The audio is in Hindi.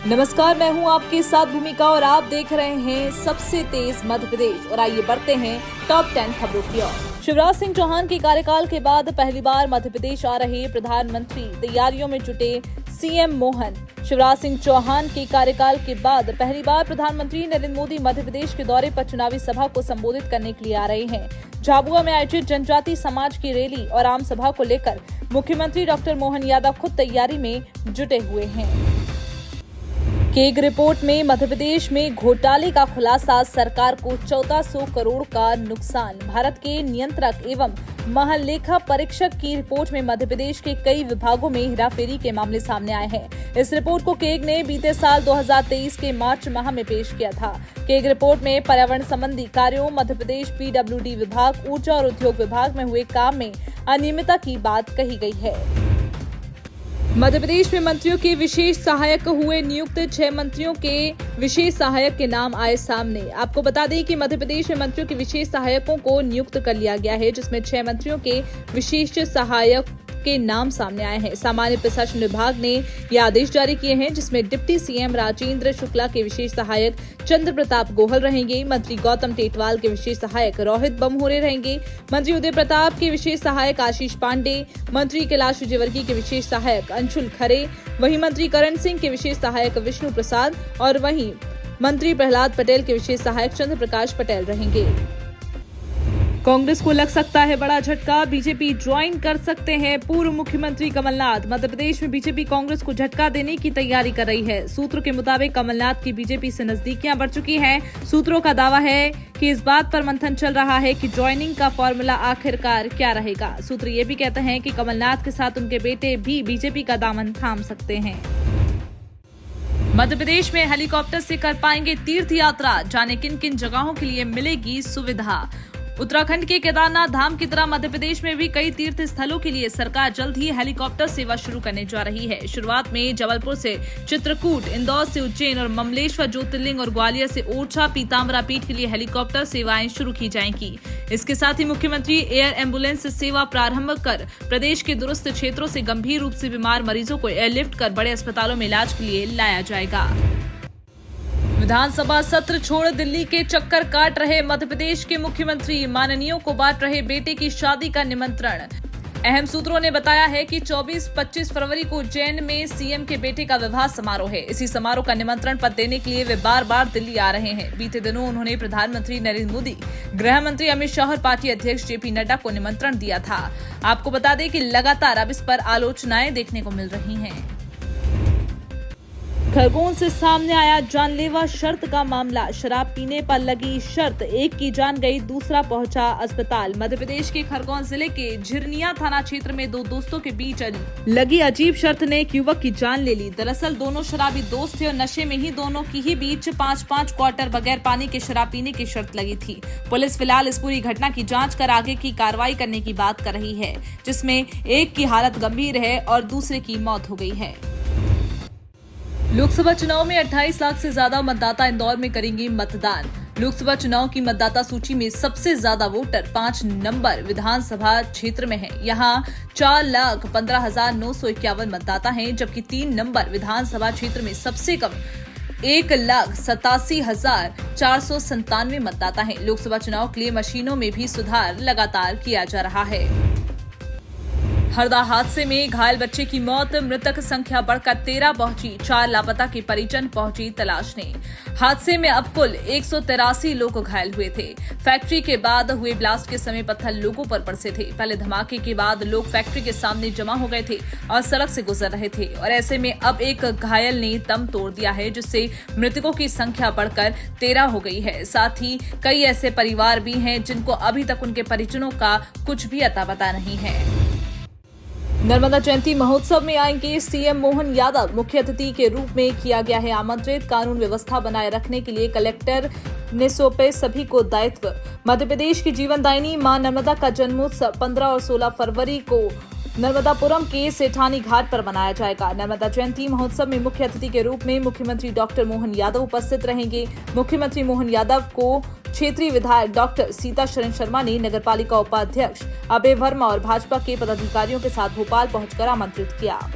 नमस्कार, मैं हूं आपके साथ भूमिका और आप देख रहे हैं सबसे तेज मध्य प्रदेश। और आइए बढ़ते हैं टॉप 10 खबरों की ओर। शिवराज सिंह चौहान के कार्यकाल के बाद पहली बार मध्य प्रदेश आ रहे प्रधानमंत्री, तैयारियों में जुटे सीएम मोहन। शिवराज सिंह चौहान के कार्यकाल के बाद पहली बार प्रधानमंत्री नरेंद्र मोदी मध्य प्रदेश के दौरे पर चुनावी सभा को संबोधित करने के लिए आ रहे हैं। झाबुआ में आयोजित जनजाति समाज की रैली और आम सभा को लेकर मुख्यमंत्री डॉक्टर मोहन यादव खुद तैयारी में जुटे हुए हैं। केग रिपोर्ट में मध्य प्रदेश में घोटाले का खुलासा, सरकार को 1400 करोड़ का नुकसान। भारत के नियंत्रक एवं महालेखा परीक्षक की रिपोर्ट में मध्य प्रदेश के कई विभागों में हेराफेरी के मामले सामने आए हैं। इस रिपोर्ट को केग ने बीते साल 2023 के मार्च माह में पेश किया था। केग रिपोर्ट में पर्यावरण संबंधी कार्यों, मध्य प्रदेश पीडब्ल्यूडी विभाग, ऊर्जा और उद्योग विभाग में हुए काम में अनियमितता की बात कही गई है। मध्य प्रदेश में मंत्रियों के विशेष सहायक हुए नियुक्त, 6 मंत्रियों के विशेष सहायक के नाम आए सामने। आपको बता दें कि मध्य प्रदेश में मंत्रियों के विशेष सहायकों को नियुक्त कर लिया गया है, जिसमें 6 मंत्रियों के विशेष सहायक के नाम सामने आए हैं। सामान्य प्रशासन विभाग ने ये आदेश जारी किए हैं, जिसमें डिप्टी सीएम राजेंद्र शुक्ला के विशेष सहायक चंद्र प्रताप गोहल रहेंगे। मंत्री गौतम टेटवाल के विशेष सहायक रोहित बमहोरे रहेंगे। मंत्री उदय प्रताप के विशेष सहायक आशीष पांडे, मंत्री कैलाश विजयवर्गीय के विशेष सहायक अंशुल खरे, वहीं मंत्री करण सिंह के विशेष सहायक विष्णु प्रसाद और वहीं मंत्री प्रहलाद पटेल के विशेष सहायक चंद्र प्रकाश पटेल रहेंगे। कांग्रेस को लग सकता है बड़ा झटका, बीजेपी ज्वाइन कर सकते हैं पूर्व मुख्यमंत्री कमलनाथ। मध्य प्रदेश में बीजेपी कांग्रेस को झटका देने की तैयारी कर रही है। सूत्रों के मुताबिक कमलनाथ की बीजेपी से नजदीकियां बढ़ चुकी हैं। सूत्रों का दावा है कि इस बात पर मंथन चल रहा है कि ज्वाइनिंग का फॉर्मूला आखिरकार क्या रहेगा। सूत्र ये भी कहते हैं कि कमलनाथ के साथ उनके बेटे भी बीजेपी का दामन थाम सकते हैं। मध्य प्रदेश में हेलीकॉप्टर से कर पाएंगे तीर्थ यात्रा, जाने किन किन जगहों के लिए मिलेगी सुविधा। उत्तराखंड के केदारनाथ धाम की तरह मध्य प्रदेश में भी कई तीर्थ स्थलों के लिए सरकार जल्द ही हेलीकॉप्टर सेवा शुरू करने जा रही है। शुरुआत में जबलपुर से चित्रकूट, इंदौर से उज्जैन और ममलेश्वर ज्योतिर्लिंग और ग्वालियर से ओरछा पीताम्बरा पीठ के लिए हेलीकॉप्टर सेवाएं शुरू की जाएंगी। इसके साथ ही मुख्यमंत्री एयर एम्बुलेंस सेवा प्रारंभ कर प्रदेश के दूरस्थ क्षेत्रों से गंभीर रूप से बीमार मरीजों को एयरलिफ्ट कर बड़े अस्पतालों में इलाज के लिए लाया जाएगा। विधानसभा सत्र छोड़ दिल्ली के चक्कर काट रहे मध्य प्रदेश के मुख्यमंत्री, माननीयों को बांट रहे बेटे की शादी का निमंत्रण। अहम सूत्रों ने बताया है कि 24-25 फरवरी को उज्जैन में सीएम के बेटे का विवाह समारोह है। इसी समारोह का निमंत्रण पत्र देने के लिए वे बार बार दिल्ली आ रहे हैं। बीते दिनों उन्होंने प्रधानमंत्री नरेंद्र मोदी, गृह मंत्री अमित शाह और पार्टी अध्यक्ष जेपी नड्डा को निमंत्रण दिया था। आपको बता दें कि लगातार अब इस पर आलोचनाएं देखने को मिल रही हैं। खरगोन से सामने आया जानलेवा शर्त का मामला। शराब पीने पर लगी शर्त, एक की जान गई, दूसरा पहुंचा अस्पताल। मध्य प्रदेश के खरगोन जिले के झिरनिया थाना क्षेत्र में दो दोस्तों के बीच लगी अजीब शर्त ने एक युवक की जान ले ली। दरअसल दोनों शराबी दोस्त थे और नशे में ही दोनों की ही बीच 5-5 क्वार्टर बगैर पानी के शराब पीने की शर्त लगी थी। पुलिस फिलहाल इस पूरी घटना की जाँच कर आगे की कार्रवाई करने की बात कर रही है, जिसमें एक की हालत गंभीर है और दूसरे की मौत हो गई है। लोकसभा चुनाव में 28 लाख से ज्यादा मतदाता इंदौर में करेंगे मतदान। लोकसभा चुनाव की मतदाता सूची में सबसे ज्यादा वोटर 5 नंबर विधानसभा क्षेत्र में है। यहां 4,15,951 मतदाता हैं, जबकि 3 नंबर विधानसभा क्षेत्र में सबसे कम 1,87,497 मतदाता हैं। लोकसभा चुनाव के लिए मशीनों में भी सुधार लगातार किया जा रहा है। हरदा हादसे में घायल बच्चे की मौत, मृतक संख्या बढ़कर 13 पहुंची। 4 लापता के परिजन पहुंची तलाशने। हादसे में अब कुल 183 लोग घायल हुए थे। फैक्ट्री के बाद हुए ब्लास्ट के समय पत्थर लोगों पर बरसे थे। पहले धमाके के बाद लोग फैक्ट्री के सामने जमा हो गए थे और सड़क से गुजर रहे थे, और ऐसे में अब एक घायल ने दम तोड़ दिया है, जिससे मृतकों की संख्या बढ़कर 13 हो गई है। साथ ही कई ऐसे परिवार भी हैं जिनको अभी तक उनके परिजनों का कुछ भी अता पता नहीं है। नर्मदा जयंती महोत्सव में आएंगे सीएम मोहन यादव, मुख्य अतिथि के रूप में किया गया है आमंत्रित। कानून व्यवस्था बनाए रखने के लिए कलेक्टर ने सौंपे सभी को दायित्व। मध्य प्रदेश की जीवनदायिनी मां नर्मदा का जन्मोत्सव 15 और 16 फरवरी को नर्मदापुरम के सेठानी घाट पर मनाया जाएगा। नर्मदा जयंती महोत्सव में मुख्य अतिथि के रूप में मुख्यमंत्री डॉक्टर मोहन यादव उपस्थित रहेंगे। मुख्यमंत्री मोहन यादव को क्षेत्रीय विधायक डॉक्टर सीताशरण शर्मा ने नगरपालिका उपाध्यक्ष अभय वर्मा और भाजपा के पदाधिकारियों के साथ भोपाल पहुंचकर आमंत्रित किया।